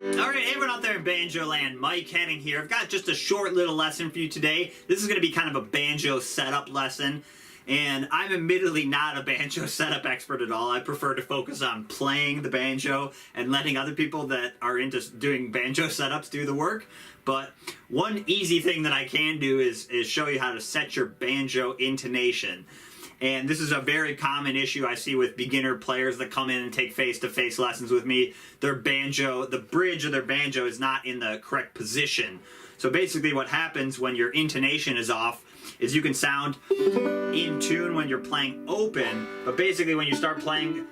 Alright, everyone out there in Banjo land, Mike Henning here. I've got just a short little lesson for you today. This is going to be kind of a banjo setup lesson. And I'm admittedly not a banjo setup expert at all. I prefer to focus on playing the banjo and letting other people that are into doing banjo setups do the work. But one easy thing that I can do is show you how to set your banjo intonation. And this is a very common issue I see with beginner players that come in and take face-to-face lessons with me. Their banjo, the bridge of their banjo is not in the correct position. So basically what happens when your intonation is off is you can sound in tune when you're playing open, but basically when you start playing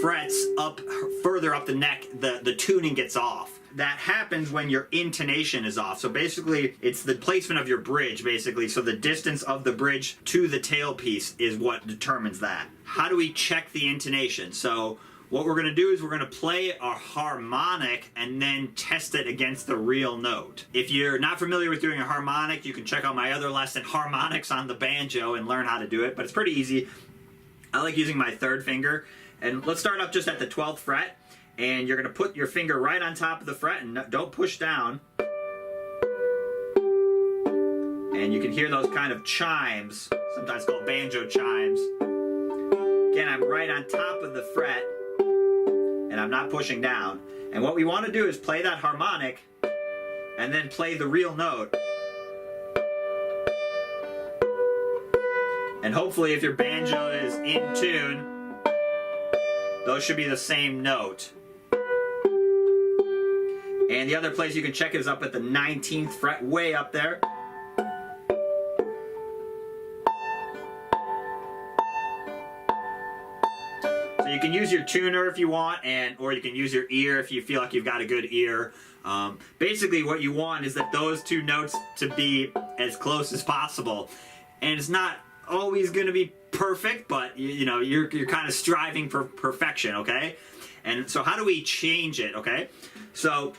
frets up further up the neck, the tuning gets off. That happens when your intonation is off. So basically, it's the placement of your bridge, basically. So the distance of the bridge to the tailpiece is what determines that. How do we check the intonation? So what we're going to do is we're going to play a harmonic and then test it against the real note. If you're not familiar with doing a harmonic, you can check out my other lesson, Harmonics on the Banjo, and learn how to do it. But it's pretty easy. I like using my third finger. And let's start up just at the 12th fret. And you're going to put your finger right on top of the fret and don't push down. And you can hear those kind of chimes, sometimes called banjo chimes. Again, I'm right on top of the fret and I'm not pushing down. And what we want to do is play that harmonic and then play the real note. And hopefully if your banjo is in tune, those should be the same note. And the other place you can check it is up at the 19th fret, way up there. So you can use your tuner if you want, or you can use your ear if you feel like you've got a good ear. Basically what you want is that those two notes to be as close as possible. And it's not always going to be perfect, but you know, you're kind of striving for perfection, okay? And so how do we change it, okay? So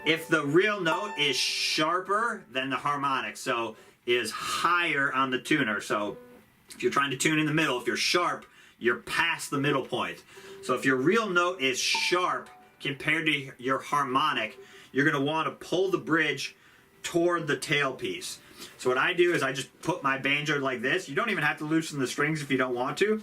if the real note is sharper than the harmonic, so is higher on the tuner. So if you're trying to tune in the middle, if you're sharp, you're past the middle point. So if your real note is sharp compared to your harmonic, you're going to want to pull the bridge toward the tailpiece. So what I do is I just put my banjo like this. You don't even have to loosen the strings if you don't want to.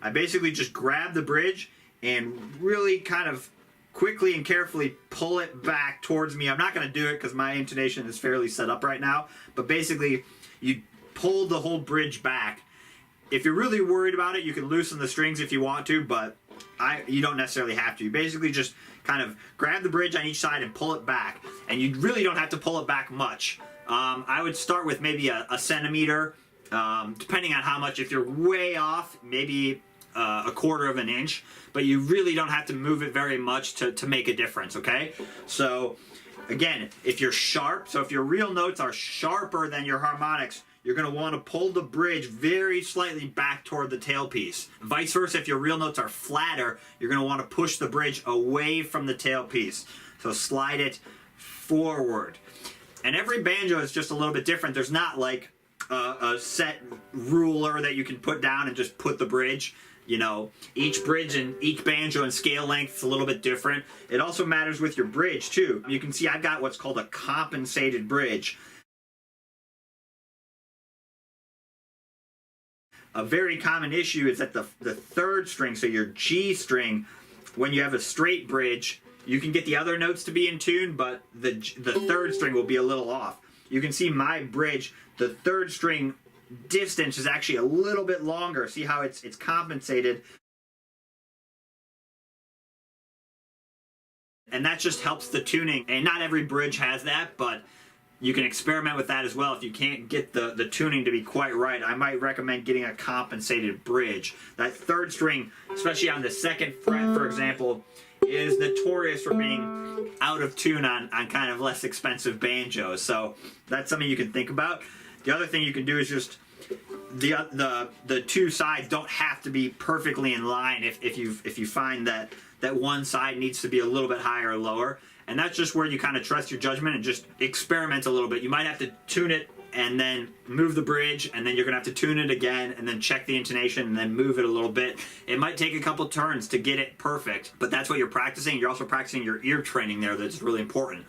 I basically just grab the bridge and really kind of quickly and carefully pull it back towards me. I'm not going to do it because my intonation is fairly set up right now, but basically you pull the whole bridge back. If you're really worried about it, you can loosen the strings if you want to, but you don't necessarily have to. You basically just kind of grab the bridge on each side and pull it back, and you really don't have to pull it back much. I would start with maybe a centimeter, depending on how much. If you're way off, maybe a quarter of an inch, but you really don't have to move it very much to make a difference, okay? So again, if you're sharp, so if your real notes are sharper than your harmonics, you're going to want to pull the bridge very slightly back toward the tailpiece. Vice versa, if your real notes are flatter, you're going to want to push the bridge away from the tailpiece. So slide it forward. And every banjo is just a little bit different. There's not like a set ruler that you can put down and just put the bridge. You know, each bridge and each banjo and scale length is a little bit different. It also matters with your bridge too. You can see I've got what's called a compensated bridge. A very common issue is that the third string, so your G string, when you have a straight bridge, you can get the other notes to be in tune, but the third string will be a little off. You can see my bridge, the third string distance is actually a little bit longer. See how it's compensated? And that just helps the tuning. And not every bridge has that, but you can experiment with that as well. If you can't get the tuning to be quite right, I might recommend getting a compensated bridge. That third string, especially on the 2nd fret, for example, is notorious for being out of tune on kind of less expensive banjos. So that's something you can think about. The other thing you can do is just the two sides don't have to be perfectly in line if you find that one side needs to be a little bit higher or lower. And that's just where you kind of trust your judgment and just experiment a little bit. You might have to tune it and then move the bridge, and then you're gonna have to tune it again, and then check the intonation, and then move it a little bit. It might take a couple turns to get it perfect, but that's what you're practicing. You're also practicing your ear training there. That's really important.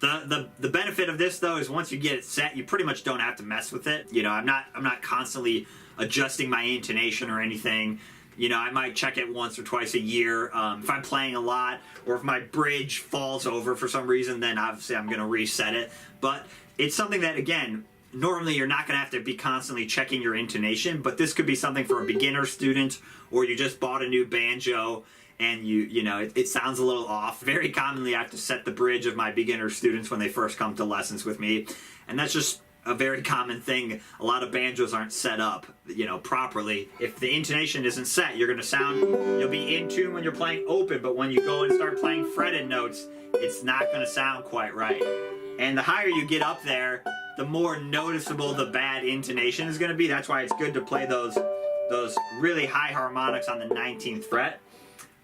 The benefit of this though is once you get it set, you pretty much don't have to mess with it. You know, I'm not constantly adjusting my intonation or anything. You know, I might check it once or twice a year. If I'm playing a lot, or if my bridge falls over for some reason, then obviously I'm going to reset it. But it's something that, again, normally you're not going to have to be constantly checking your intonation, but this could be something for a beginner student, or you just bought a new banjo and you know, it sounds a little off. Very commonly I have to set the bridge of my beginner students when they first come to lessons with me, and that's just a very common thing. A lot of banjos aren't set up, you know, properly. If the intonation isn't set, you're gonna sound, you'll be in tune when you're playing open, but when you go and start playing fretted notes, it's not gonna sound quite right. And the higher you get up there, the more noticeable the bad intonation is gonna be. That's why it's good to play those really high harmonics on the 19th fret.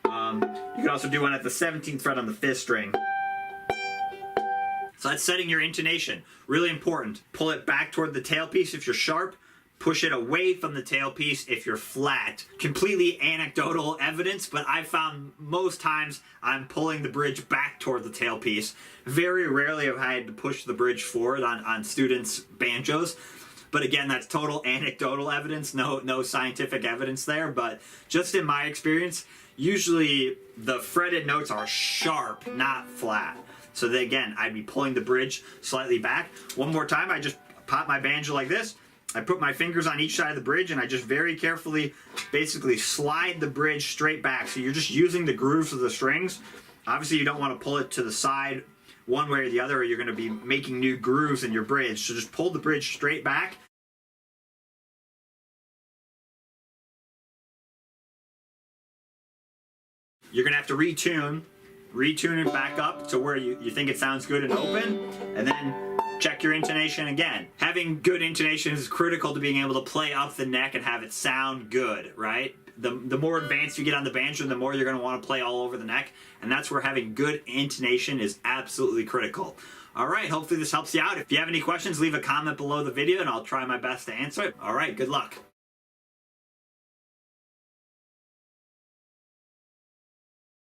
You can also do one at the 17th fret on the 5th string. So that's setting your intonation. Really important. Pull it back toward the tailpiece if you're sharp. Push it away from the tailpiece if you're flat. Completely anecdotal evidence, but I've found most times I'm pulling the bridge back toward the tailpiece. Very rarely have I had to push the bridge forward on students' banjos. But again, that's total anecdotal evidence, no scientific evidence there. But just in my experience, usually the fretted notes are sharp, not flat. So then again, I'd be pulling the bridge slightly back. One more time, I just pop my banjo like this. I put my fingers on each side of the bridge, and I just very carefully basically slide the bridge straight back. So you're just using the grooves of the strings. Obviously, you don't want to pull it to the side one way or the other, or you're going to be making new grooves in your bridge. So just pull the bridge straight back. You're going to have to retune it back up to where you think it sounds good and open, and then check your intonation again. Having good intonation is critical to being able to play up the neck and have it sound good, right? The more advanced you get on the banjo, the more you're going to want to play all over the neck, and that's where having good intonation is absolutely critical. All right, hopefully this helps you out. If you have any questions, leave a comment below the video and I'll try my best to answer it. All right, good luck.